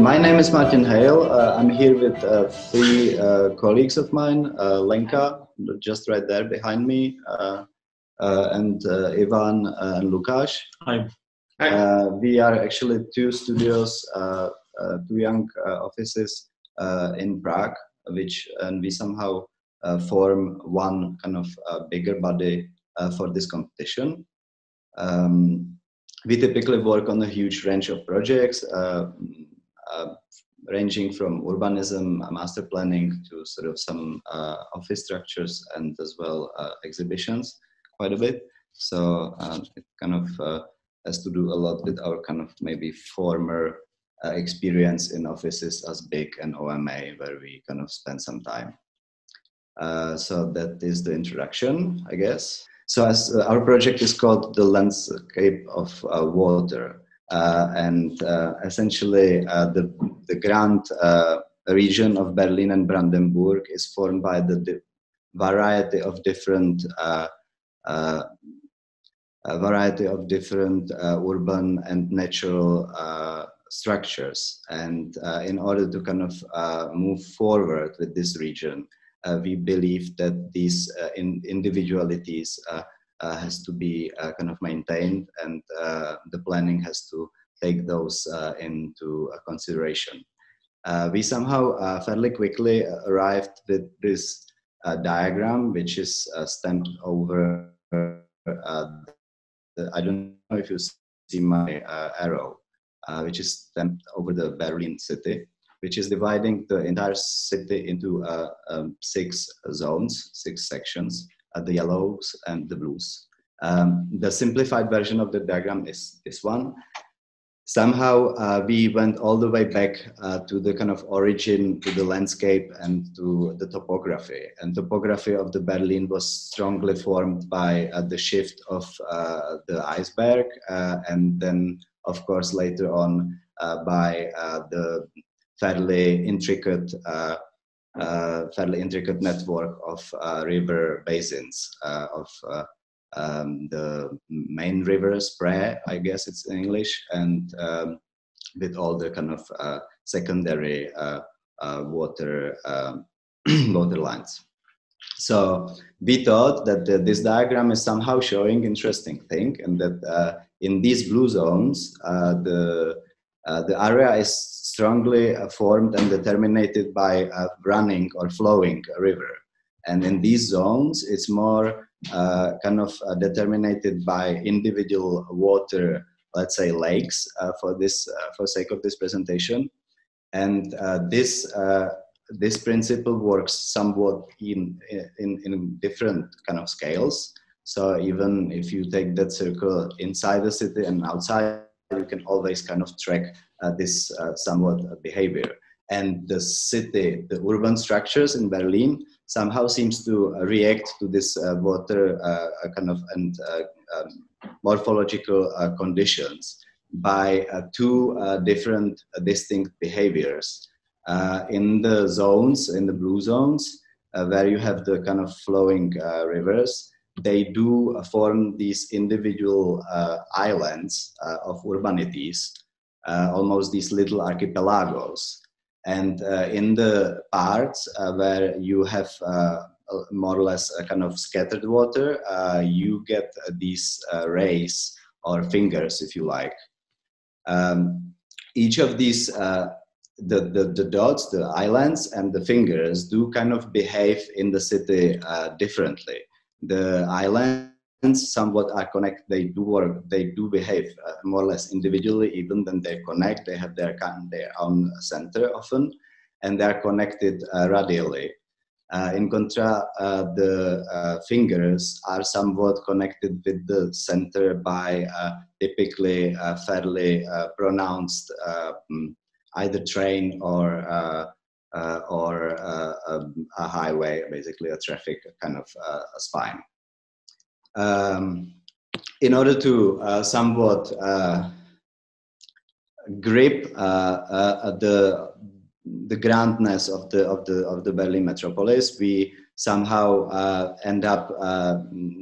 My name is Martin Hejl. I'm here with three colleagues of mine, Lenka, just right there behind me, and Ivan and Lukáš. Hi. We are actually two studios, two young offices in Prague, and we somehow form one kind of bigger body for this competition. We typically work on a huge range of projects, ranging from urbanism, master planning, to sort of some office structures, and as well exhibitions quite a bit. So it kind of has to do a lot with our kind of maybe former experience in offices as big and OMA, where we kind of spend some time. So that is the introduction, I guess. So as our project is called the Landscape of Water, and essentially the grand region of Berlin and Brandenburg is formed by the variety of different urban and natural structures. And in order to kind of move forward with this region, we believe that these individualities has to be kind of maintained, and the planning has to take those into consideration. We somehow fairly quickly arrived with this diagram, which is stamped over. I don't know if you see my arrow, which is stamped over the Berlin city, which is dividing the entire city into 6 zones, 6 sections, the yellows and the blues. The simplified version of the diagram is this one. Somehow we went all the way back to the kind of origin, to the landscape and to the topography. And topography of the Berlin was strongly formed by the shift of the iceberg, and then of course later on by the fairly intricate network of river basins of the main rivers, Prag, I guess it's in English, and with all the kind of secondary water lines. So we thought that this diagram is somehow showing interesting thing, and that in these blue zones, the area is strongly formed and determined by a running or flowing river. And in these zones, it's more kind of determined by individual water, let's say lakes, for sake of this presentation. And this principle works somewhat in different kind of scales. So even if you take that circle inside the city and outside, you can always kind of track this somewhat behavior. And the city, the urban structures in Berlin somehow seems to react to this water kind of and morphological conditions by 2 different distinct behaviors. In the zones, in the blue zones, where you have the kind of flowing rivers, they do form these individual islands of urbanities, almost these little archipelagos. And in the parts where you have more or less a kind of scattered water, you get these rays or fingers, if you like. Each of these, the dots, the islands and the fingers do kind of behave in the city differently. The islands somewhat are connected, they do behave more or less individually, even when they connect, they have their own center often, and they are connected radially. In contrast, the fingers are somewhat connected with the center by typically fairly pronounced either train or a highway, basically a traffic kind of spine. In order to somewhat grip the grandness of the Berlin metropolis, we somehow end up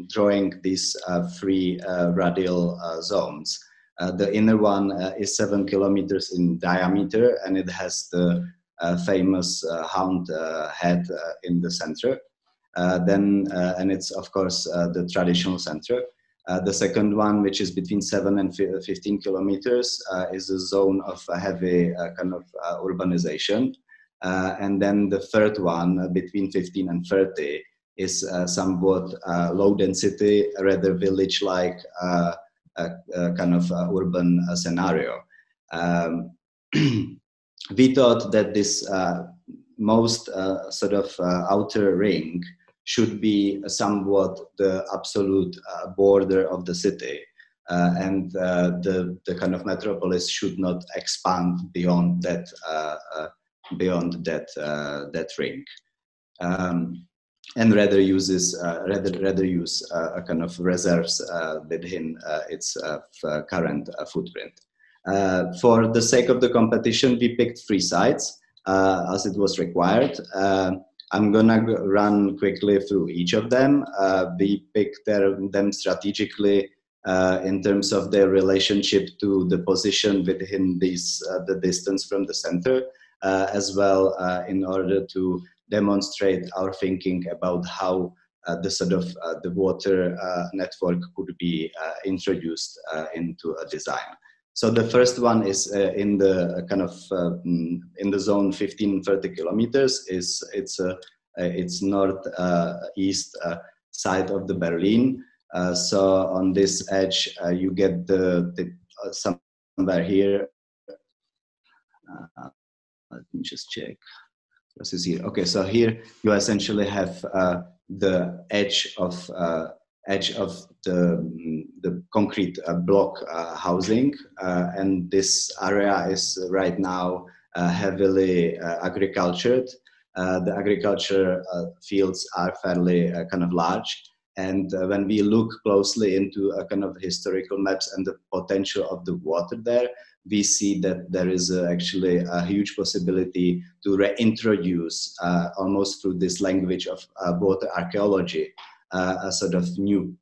drawing these 3 radial zones. The inner one is 7 kilometers in diameter, and it has the famous hound head in the center. And it's of course the traditional center. The second one, which is between 7 and 15 kilometers, is a zone of heavy kind of urbanization. And then the third one, between 15 and 30, is somewhat low density, rather village-like kind of urban scenario. We thought that this most sort of outer ring should be somewhat the absolute border of the city, and the kind of metropolis should not expand beyond that that ring, and rather use a kind of reserves within its current footprint. For the sake of the competition, we picked 3 sites as it was required. I'm gonna run quickly through each of them. We picked them strategically in terms of their relationship to the position within the distance from the center, as well in order to demonstrate our thinking about how the sort of the water network could be introduced into a design. So the first one is in the kind of in the zone 15-30 kilometers. It's northeast side of the Berlin. So on this edge, you get the somewhere here. Let me just check. This is here. Okay, so here you essentially have the edge of the concrete block housing, and this area is right now heavily agricultured. The agriculture fields are fairly kind of large, and when we look closely into a kind of historical maps and the potential of the water there, we see that there is actually a huge possibility to reintroduce, almost through this language of water archaeology, a sort of new,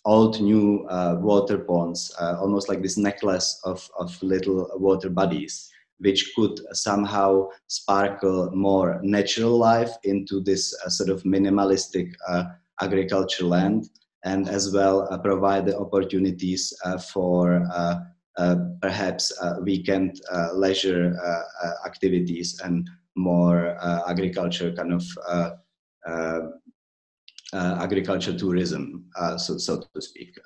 old new water ponds, almost like this necklace of little water bodies, which could somehow sparkle more natural life into this sort of minimalistic agriculture land, and as well provide the opportunities for perhaps weekend leisure activities and more agriculture kind of agriculture tourism, so to speak.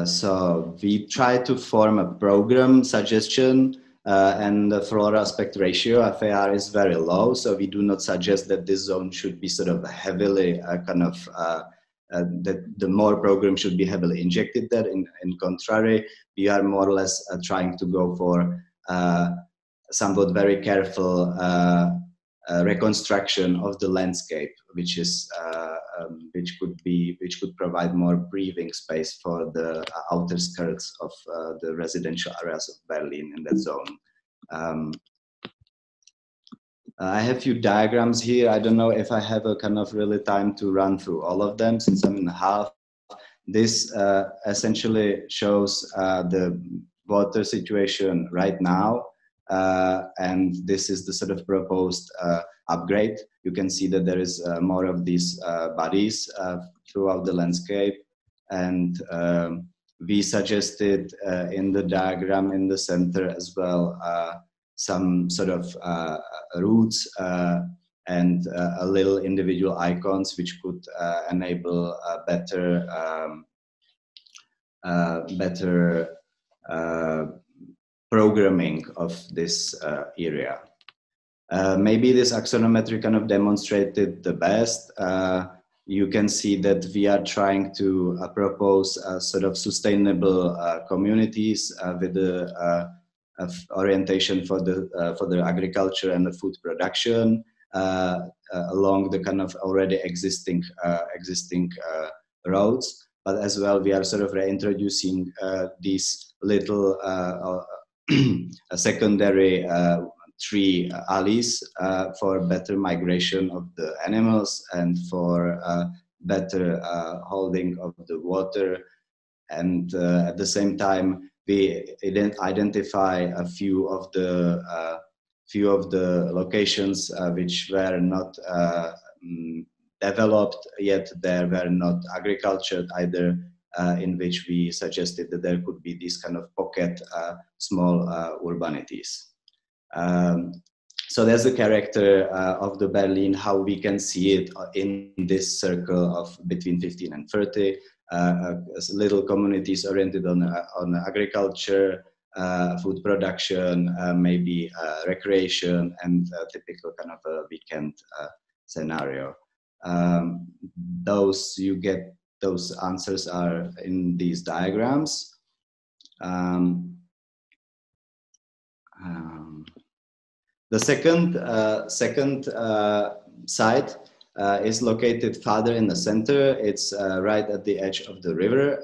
So we try to form a program suggestion, and the floor aspect ratio, FAR, is very low, so we do not suggest that this zone should be sort of heavily kind of that the more program should be heavily injected there. In contrary, we are more or less trying to go for somewhat very careful reconstruction of the landscape, which could provide more breathing space for the outer skirts of the residential areas of Berlin in that zone. I have a few diagrams here. I don't know if I have a kind of really time to run through all of them, since I'm in half. This essentially shows the water situation right now. And this is the sort of proposed upgrade. You can see that there is more of these bodies throughout the landscape, and we suggested in the diagram in the center as well some sort of routes and a little individual icons which could enable better programming of this area. Maybe this axonometry kind of demonstrated the best. You can see that we are trying to propose sort of sustainable communities with the orientation for the agriculture and the food production along the kind of already existing roads. But as well, we are sort of reintroducing these little secondary 3 alleys for better migration of the animals and for better holding of the water. And at the same time, we identify a few of the locations which were not developed yet. There were not agricultured either, in which we suggested that there could be these kind of pocket small urbanities. So there's the character of the Berlin, how we can see it in this circle of between 15 and 30. Little communities oriented on agriculture, food production, maybe recreation, and a typical kind of a weekend scenario. Those answers are in these diagrams. The second site is located farther in the center. It's right at the edge of the river.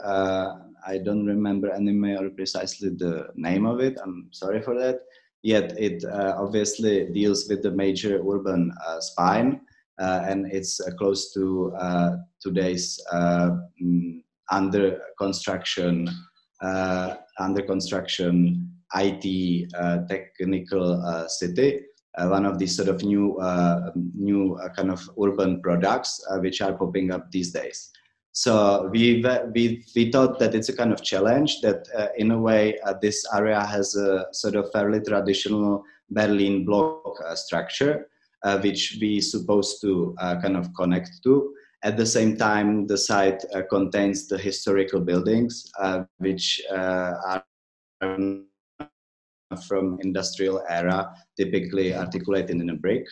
I don't remember anymore precisely the name of it. I'm sorry for that. Yet it obviously deals with the major urban spine, and it's close to today's under construction IT technical city. One of these sort of new kind of urban products which are popping up these days. So we thought that it's a kind of challenge that in a way this area has a sort of fairly traditional Berlin block structure which we supposed to kind of connect to. At the same time, the site contains the historical buildings which are from industrial era, typically articulated in a brick.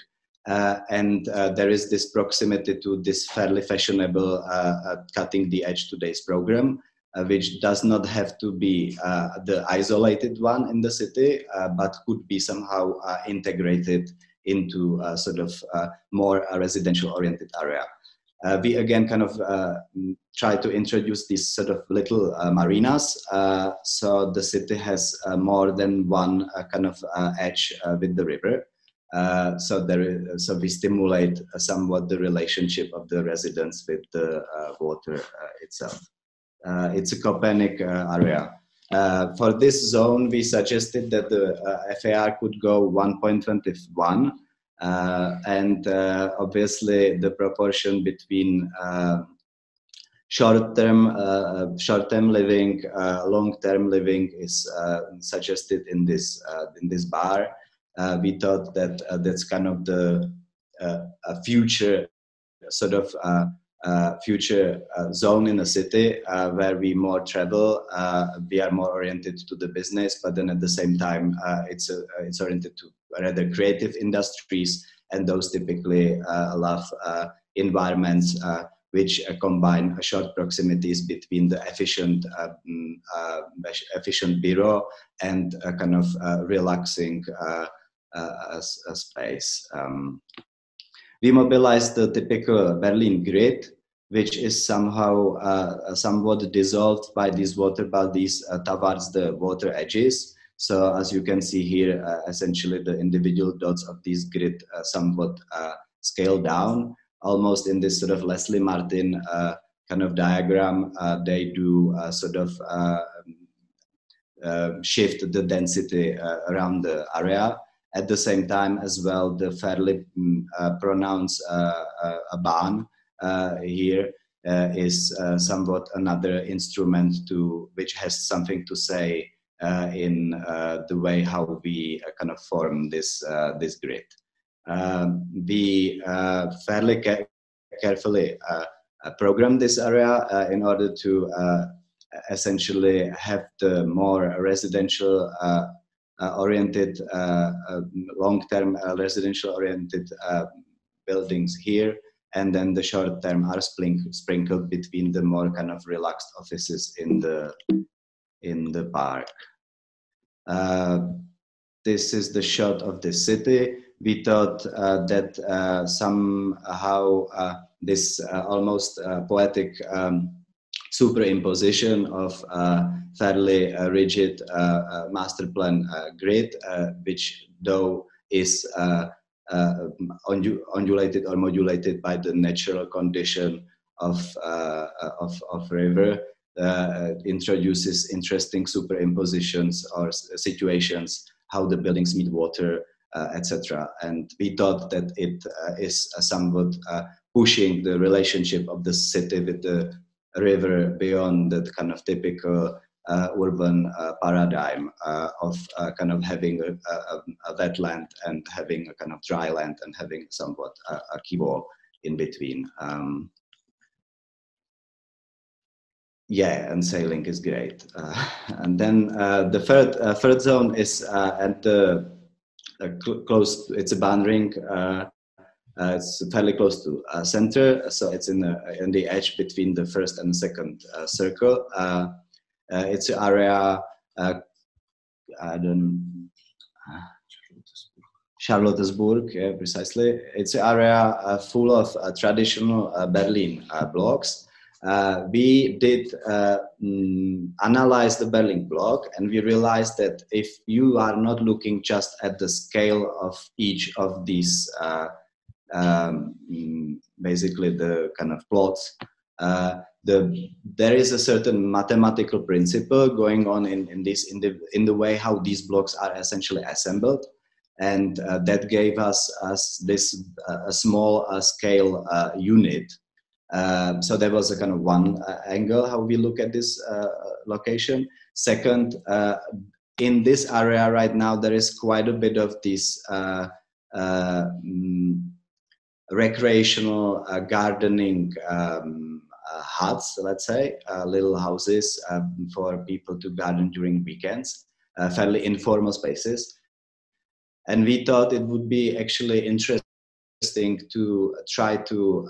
And there is this proximity to this fairly fashionable cutting the edge today's program, which does not have to be the isolated one in the city, but could be somehow integrated into a sort of more residential oriented area. We again kind of try to introduce these sort of little marinas. So the city has more than one kind of edge with the river. So we stimulate somewhat the relationship of the residents with the water itself. It's a Köpenick area. For this zone, we suggested that the FAR could go 1.21. And obviously the proportion between short-term living, long-term living is suggested in this bar. We thought that that's kind of the future sort of future zone in the city where we more travel, we are more oriented to the business, but then at the same time it's oriented to rather creative industries, and those typically love environments which combine short proximities between the efficient bureau and a kind of relaxing space. We mobilized the typical Berlin grid, which is somehow somewhat dissolved by these water bodies towards the water edges. So as you can see here, essentially the individual dots of this grid somewhat scale down, almost in this sort of Leslie Martin kind of diagram. They do sort of shift the density around the area. At the same time as well, the fairly pronounced Bahn here is somewhat another instrument which has something to say in the way how we kind of form this grid. We fairly carefully program this area in order to essentially have the more residential oriented, long-term residential oriented buildings here, and then the short-term are sprinkled between the more kind of relaxed offices in the park. This is the shot of the city. We thought that somehow this almost poetic superimposition of fairly rigid master plan grid, which though is undulated or modulated by the natural condition of river, introduces interesting superimpositions or situations, how the buildings meet water, etc. And we thought that it is somewhat pushing the relationship of the city with the river beyond the kind of typical urban paradigm of kind of having a wetland and having a kind of dry land and having somewhat a key wall in between. Yeah, and sailing is great. And then the third zone is at the close. It's a band ring. It's fairly close to center, so it's in the edge between the first and second circle. It's an area. Charlottesburg, yeah, precisely. It's an area full of traditional Berlin blocks. We did analyze the Berlin block, and we realized that if you are not looking just at the scale of each of these, basically the kind of plots, there is a certain mathematical principle going on in the way how these blocks are essentially assembled, and that gave us this a small scale unit. So there was a kind of one angle how we look at this location. Second, in this area right now there is quite a bit of this recreational gardening huts, let's say, little houses for people to garden during weekends, fairly informal spaces. And we thought it would be actually interesting to try to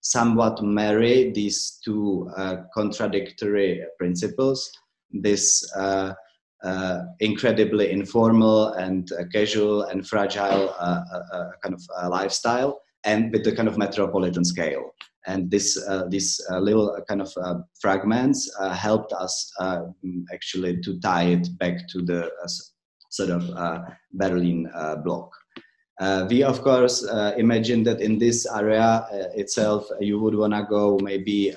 somewhat marry these two contradictory principles, this incredibly informal and casual and fragile kind of lifestyle, and with the kind of metropolitan scale. And this little kind of fragments helped us actually to tie it back to the sort of Berlin block. We of course imagine that in this area itself you would want to go maybe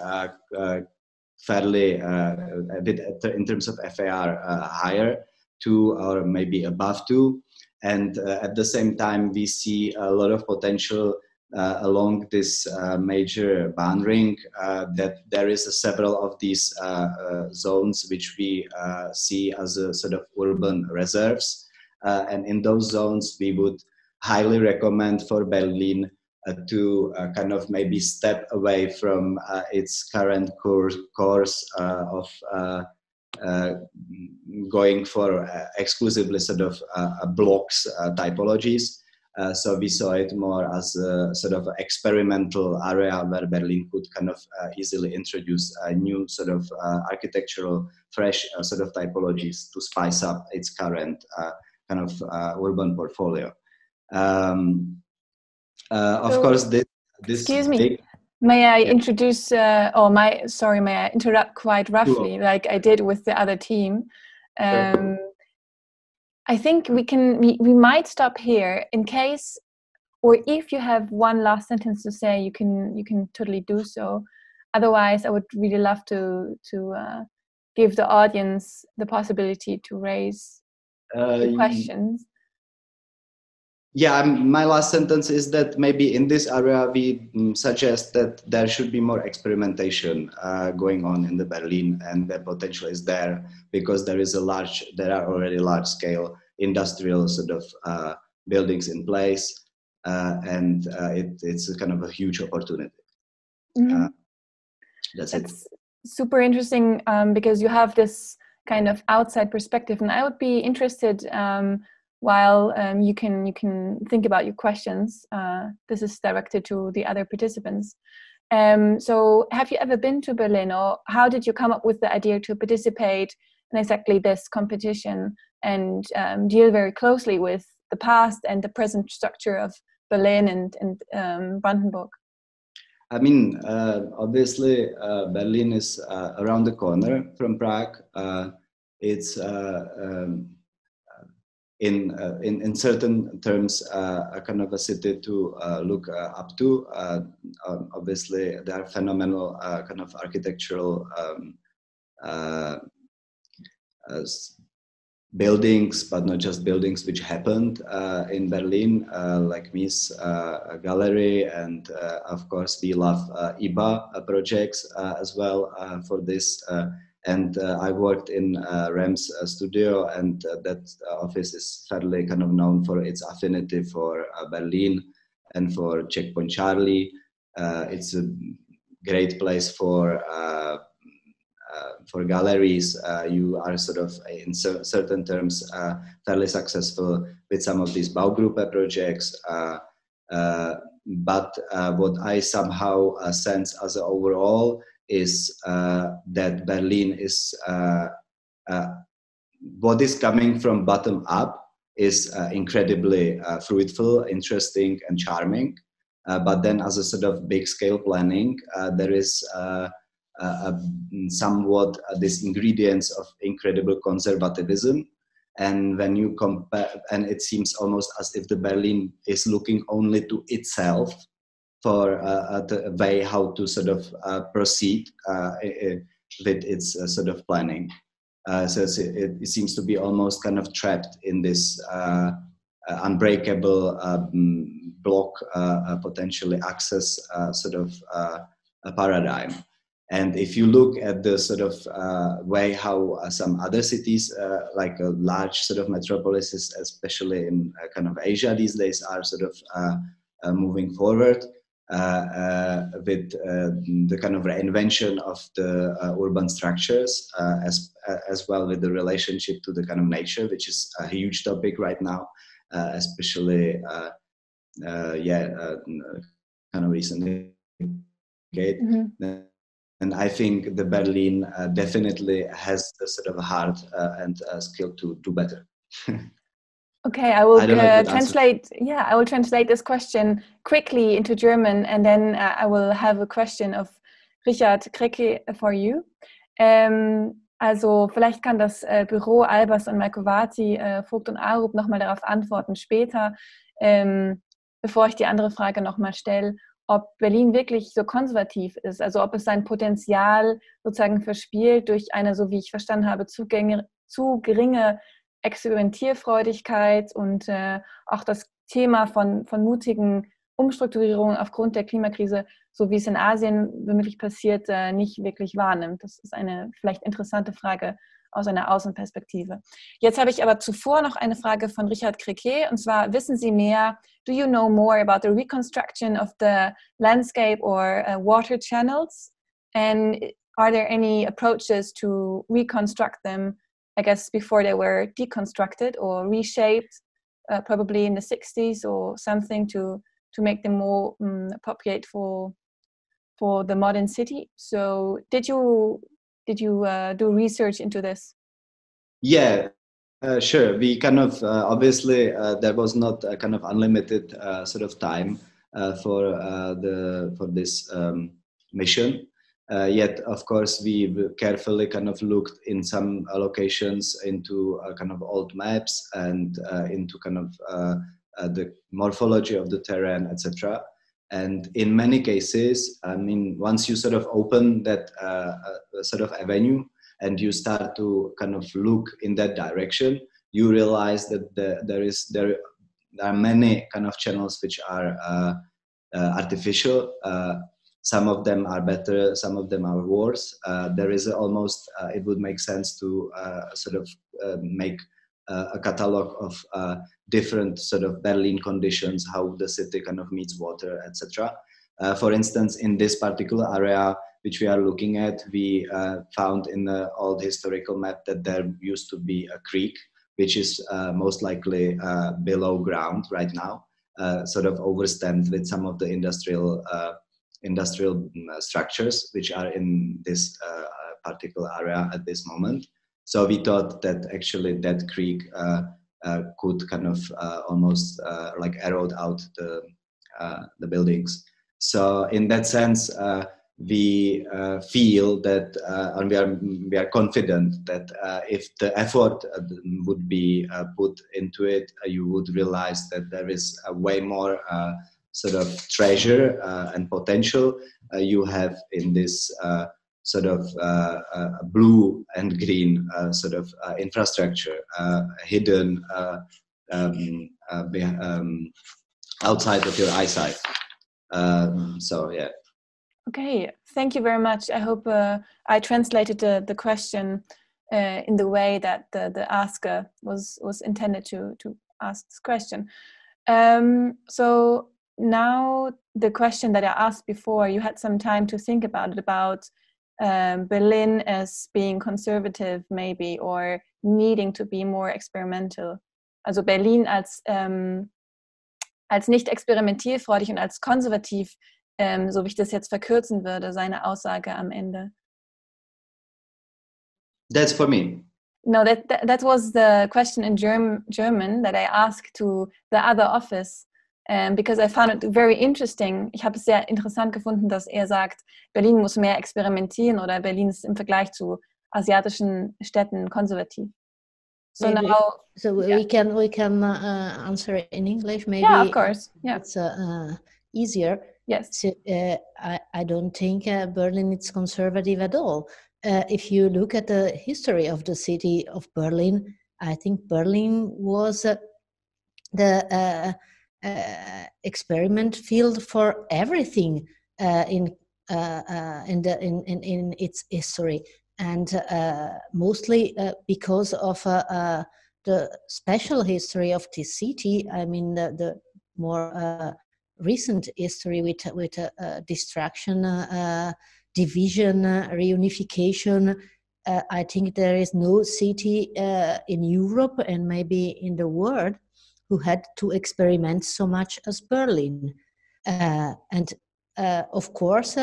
fairly a bit in terms of FAR higher, 2 or maybe above 2, and at the same time we see a lot of potential along this major band ring, that there is several of these zones which we see as a sort of urban reserves, and in those zones we would highly recommend for Berlin to kind of maybe step away from its current course of going for exclusively sort of blocks typologies. So we saw it more as a sort of experimental area where Berlin could kind of easily introduce a new sort of architectural, fresh sort of typologies to spice up its current kind of urban portfolio. Of course, this excuse me. May I introduce, may I interrupt quite roughly, like I did with the other team? I think we might stop here in case, or if you have one last sentence to say, you can totally do so. Otherwise, I would really love to give the audience the possibility to raise questions. Yeah, my last sentence is that maybe in this area we suggest that there should be more experimentation going on in the Berlin, and the potential is there because there are already large scale industrial sort of buildings in place, and it's a kind of a huge opportunity. Mm-hmm. That's super interesting because you have this kind of outside perspective, and I would be interested. While you can think about your questions, this is directed to the other participants. So have you ever been to Berlin, or how did you come up with the idea to participate in exactly this competition and deal very closely with the past and the present structure of Berlin and Brandenburg? I mean, obviously Berlin is around the corner from Prague. It's in certain terms a kind of a city to look up to. Obviously, there are phenomenal kind of architectural buildings, but not just buildings, which happened in Berlin, like Mies Gallery, and of course we love IBA projects as well for this. And I worked in Rem's studio, and that office is fairly kind of known for its affinity for Berlin and for Checkpoint Charlie. It's a great place for galleries. You are sort of, in certain terms, fairly successful with some of these Baugruppe projects. But what I somehow sense as an overall is that Berlin is, what is coming from bottom up is incredibly fruitful, interesting, and charming. But then as a sort of big scale planning, there is somewhat these ingredients of incredible conservatism. And when you compare, and it seems almost as if the Berlin is looking only to itself for the way how to sort of proceed with its sort of planning. So it seems to be almost kind of trapped in this unbreakable block, potentially access sort of a paradigm. And if you look at the sort of way how some other cities, like large sort of metropolises, especially in kind of Asia these days, are sort of moving forward with the kind of reinvention of the urban structures, as well with the relationship to the kind of nature, which is a huge topic right now, especially kind of recently. Mm-hmm. And I think the Berlin definitely has the sort of heart and skill to do better. Okay, I will translate. Yeah, I will translate this question quickly into German, and then I will have a question of Richard Krecke for you. Also vielleicht kann das Büro Albers und Malkovati, Vogt und Arup nochmal darauf antworten später, bevor ich die andere Frage nochmal stelle, ob Berlin wirklich so konservativ ist, also ob es sein Potenzial sozusagen verspielt durch eine, so wie ich verstanden habe, zu geringe Experimentierfreudigkeit und auch das Thema von mutigen Umstrukturierungen aufgrund der Klimakrise, so wie es in Asien womöglich passiert, nicht wirklich wahrnimmt. Das ist eine vielleicht interessante Frage aus einer Außenperspektive. Jetzt habe ich aber zuvor noch eine Frage von Richard Krecke, und zwar: Wissen Sie mehr, do you know more about the reconstruction of the landscape or water channels? And are there any approaches to reconstruct them, I guess, before they were deconstructed or reshaped, probably in the 60s or something, to make them more appropriate for the modern city? So did you do research into this? Yeah, sure. We kind of obviously there was not a kind of unlimited sort of time for this mission. Yet, of course, we carefully kind of looked in some locations into kind of old maps and into kind of the morphology of the terrain, etc. And in many cases, I mean, once you sort of open that sort of avenue and you start to kind of look in that direction, you realize that there are many kind of channels which are artificial. Some of them are better, some of them are worse. There is almost, it would make sense to sort of make a catalog of different sort of Berlin conditions, how the city kind of meets water, etc. For instance, in this particular area, which we are looking at, we found in the old historical map that there used to be a creek, which is most likely below ground right now, sort of overstand with some of the industrial structures which are in this particular area at this moment. So we thought that actually that creek could kind of almost like erode out the buildings. So in that sense, we feel that, and we are confident that if the effort would be put into it, you would realize that there is a way more sort of treasure and potential you have in this sort of blue and green sort of infrastructure hidden outside of your eyesight. So yeah. Okay, thank you very much. I hope I translated the question in the way that the asker was intended to ask this question. So now the question that I asked before, you had some time to think about it, about Berlin as being conservative maybe, or needing to be more experimental. Also Berlin als nicht experimentierfreudig und als konservativ, so wie ich das jetzt verkürzen würde, seine Aussage am Ende. That's for me. No, that was the question in German that I asked to the other office, because I found it very interesting. Ich habe es sehr interessant gefunden, dass er sagt, Berlin muss mehr experimentieren oder Berlin ist im Vergleich zu asiatischen Städten konservativ. So maybe, now, so we can answer in English. Maybe yeah, of course. Yeah, it's easier. Yes. So, I don't think Berlin is conservative at all. If you look at the history of the city of Berlin, I think Berlin was the experiment field for everything in its history, and mostly because of the special history of this city. I mean, the more recent history with destruction, division, reunification. I think there is no city in Europe and maybe in the world who had to experiment so much as Berlin. And of course,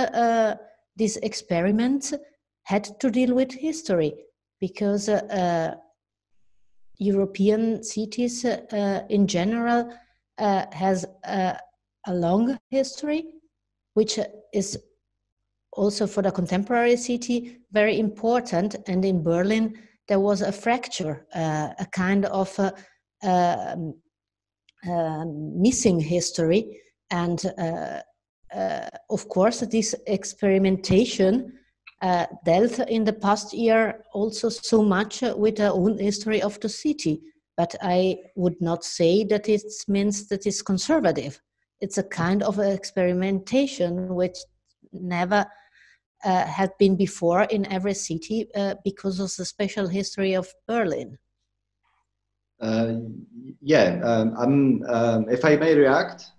these experiments had to deal with history, because European cities in general has a long history, which is also for the contemporary city very important. And in Berlin there was a fracture, a kind of missing history, and of course this experimentation dealt in the past year also so much with the own history of the city. But I would not say that it means that it's conservative. It's a kind of experimentation which never had been before in every city because of the special history of Berlin. If I may react.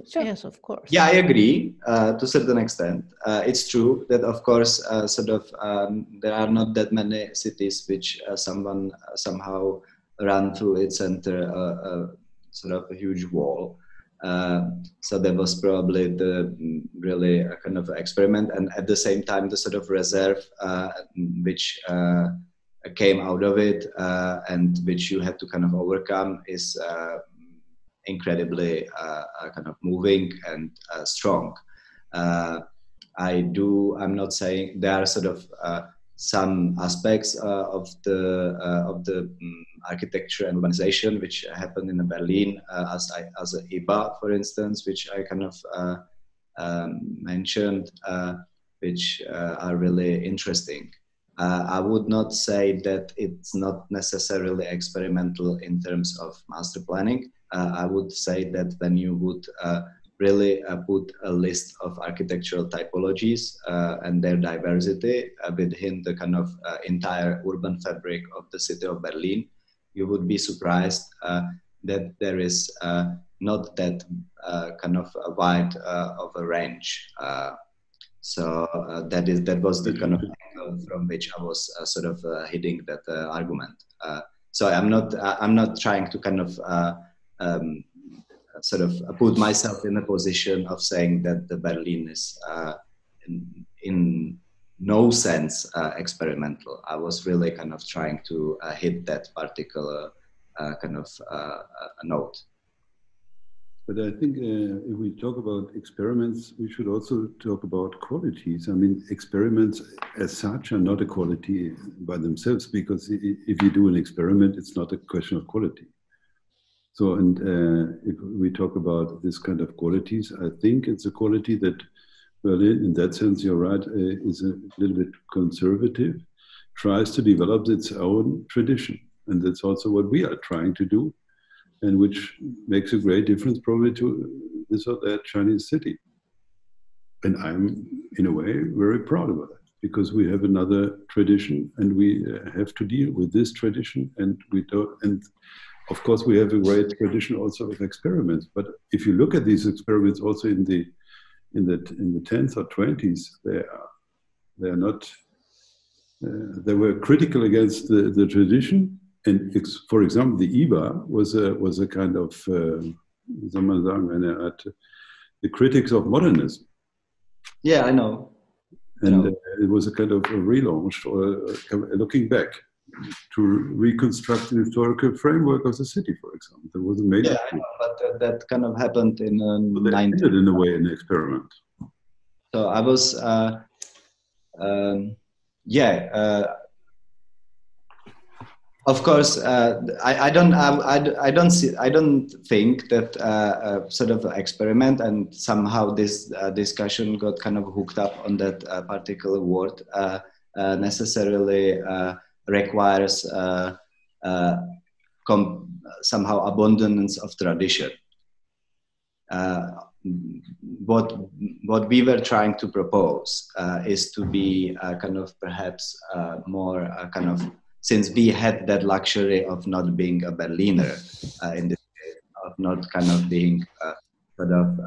Sure. Yes, of course. Yeah, I agree to a certain extent. It's true that, of course, there are not that many cities which somehow run through its center sort of a huge wall. So that was probably the really kind of experiment, and at the same time the sort of reserve which came out of it and which you had to kind of overcome is incredibly kind of moving and strong. I'm not saying there are sort of some aspects of the architecture and urbanization which happened in Berlin, as IBA, for instance, which I kind of mentioned, which are really interesting. I would not say that it's not necessarily experimental in terms of master planning. I would say that when you would really put a list of architectural typologies and their diversity within the kind of entire urban fabric of the city of Berlin, you would be surprised that there is not that kind of wide of a range. So that was the kind of angle from which I was sort of hitting that argument. So I'm not trying to kind of sort of put myself in a position of saying that the Berlin is in no sense experimental. I was really kind of trying to hit that particular kind of note. But I think if we talk about experiments, we should also talk about qualities. I mean, experiments as such are not a quality by themselves, because if you do an experiment, it's not a question of quality. So, and if we talk about this kind of qualities, I think it's a quality that Berlin, in that sense, you're right, is a little bit conservative, tries to develop its own tradition. And that's also what we are trying to do, and which makes a great difference probably to this or that Chinese city. And I'm, in a way, very proud of it, because we have another tradition, and we have to deal with this tradition, and we don't. And of course, we have a great tradition also of experiments. But if you look at these experiments, also in the 10th or 20s, they are not. They were critical against the tradition. And for example, the IBA was a kind of, soll man sagen, eine Art, the critics of modernism. Yeah, I know. And it was a kind of a relaunch, or looking back to reconstruct the historical framework of the city, for example. There was a major. Yeah, I know, but that kind of happened in they ended in a way an experiment. So I was, of course, I don't think that sort of experiment, and somehow this discussion got kind of hooked up on that particular word, necessarily requires somehow abundance of tradition. What we were trying to propose is to be kind of perhaps more kind of, since we had that luxury of not being a Berliner in this case, of not kind of being sort of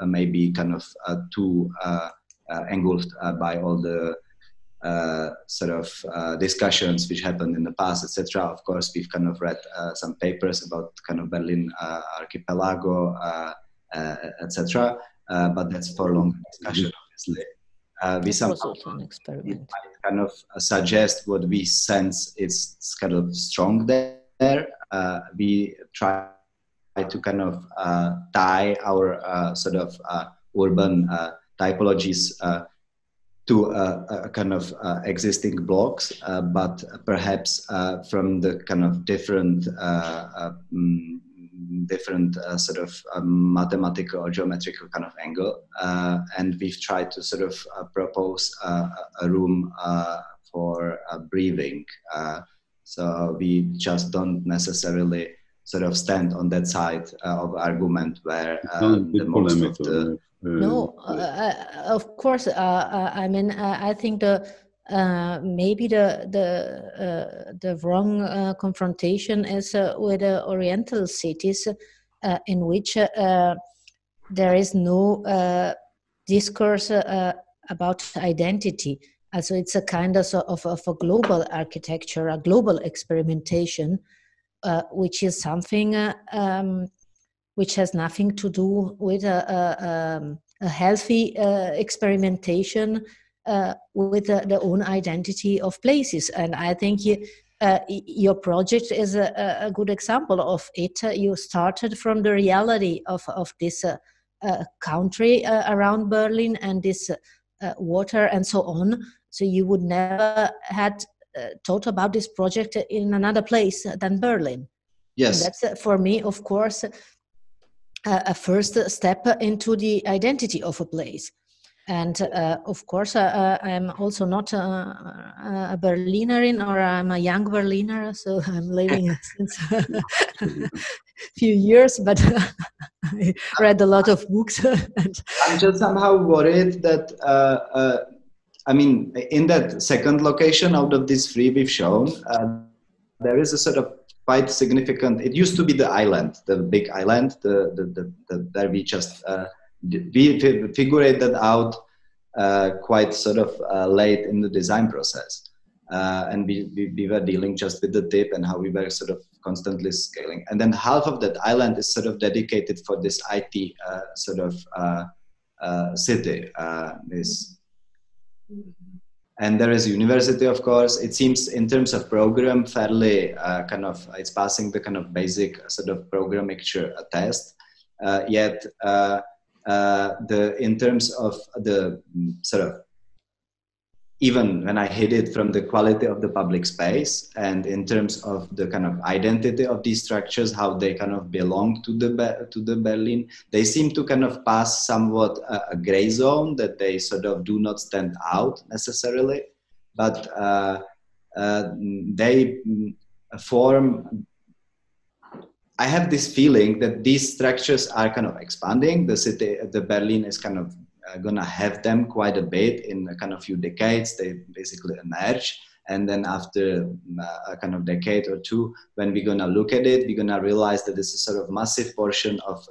maybe kind of too engulfed by all the sort of discussions which happened in the past, etc. Of course, we've kind of read some papers about kind of Berlin archipelago, etc. But that's for long discussion, obviously. We somehow kind of suggest what we sense is kind of strong there. We try to kind of tie our sort of urban typologies to a kind of existing blocks, but perhaps from the kind of different sort of mathematical or geometrical kind of angle, and we've tried to sort of propose a room for breathing. So we just don't necessarily sort of stand on that side of argument where the most of the no, of course. I mean, I think maybe the wrong confrontation is with Oriental cities, in which there is no discourse about identity. So it's a kind of a global architecture, a global experimentation, which is something which has nothing to do with a healthy experimentation with the own identity of places. And I think your project is a good example of it. You started from the reality of this country around Berlin and this water and so on. So you would never had thought about this project in another place than Berlin. Yes. And that's for me, of course, a first step into the identity of a place. And of course, I'm also not a Berlinerin, or I'm a young Berliner, so I'm living since a few years, but I read a lot of books. I'm just somehow worried that, I mean, in that second location out of these three we've shown, there is a sort of quite significant, it used to be the island, the big island, where we just, we figured that out quite sort of late in the design process. And we were dealing just with the tip and how we were sort of constantly scaling. And then half of that island is sort of dedicated for this IT sort of city. And there is a university, of course. It seems in terms of program, fairly kind of, it's passing the kind of basic sort of programming test. yet in terms of the sort of, even when I hit it from the quality of the public space and in terms of the kind of identity of these structures, how they kind of belong to the Berlin, they seem to kind of pass somewhat a gray zone, that they sort of do not stand out necessarily, but they form. I have this feeling that these structures are kind of expanding. The Berlin is kind of gonna have them quite a bit in a kind of few decades. They basically emerge, and then after a kind of decade or two, when we're gonna look at it, we're gonna realize that it's a sort of massive portion of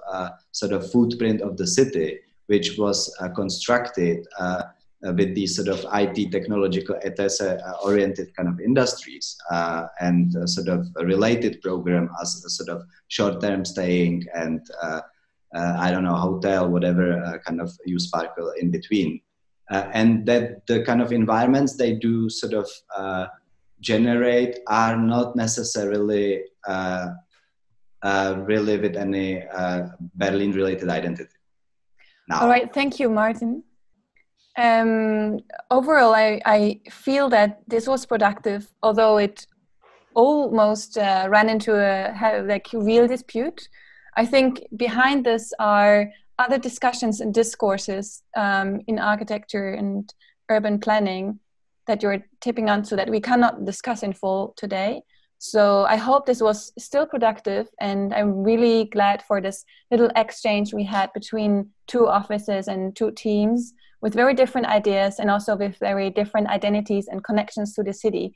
sort of footprint of the city, which was constructed with these sort of IT, technological, oriented kind of industries, and sort of a related program as a sort of short-term staying and I don't know, hotel, whatever kind of you sparkle in between. And that the kind of environments they do sort of generate are not necessarily really with any Berlin-related identity. Now. All right, thank you, Martin. Overall, I feel that this was productive, although it almost ran into a real dispute. I think behind this are other discussions and discourses in architecture and urban planning that you're tipping onto that we cannot discuss in full today. So I hope this was still productive, and I'm really glad for this little exchange we had between two offices and two teams with very different ideas and also with very different identities and connections to the city.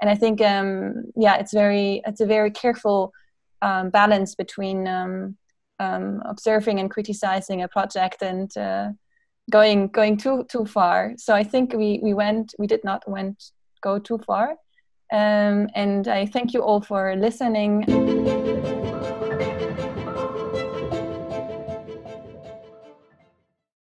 And I think, it's a very careful balance between observing and criticizing a project and going too far. So I think we did not go too far. And I thank you all for listening.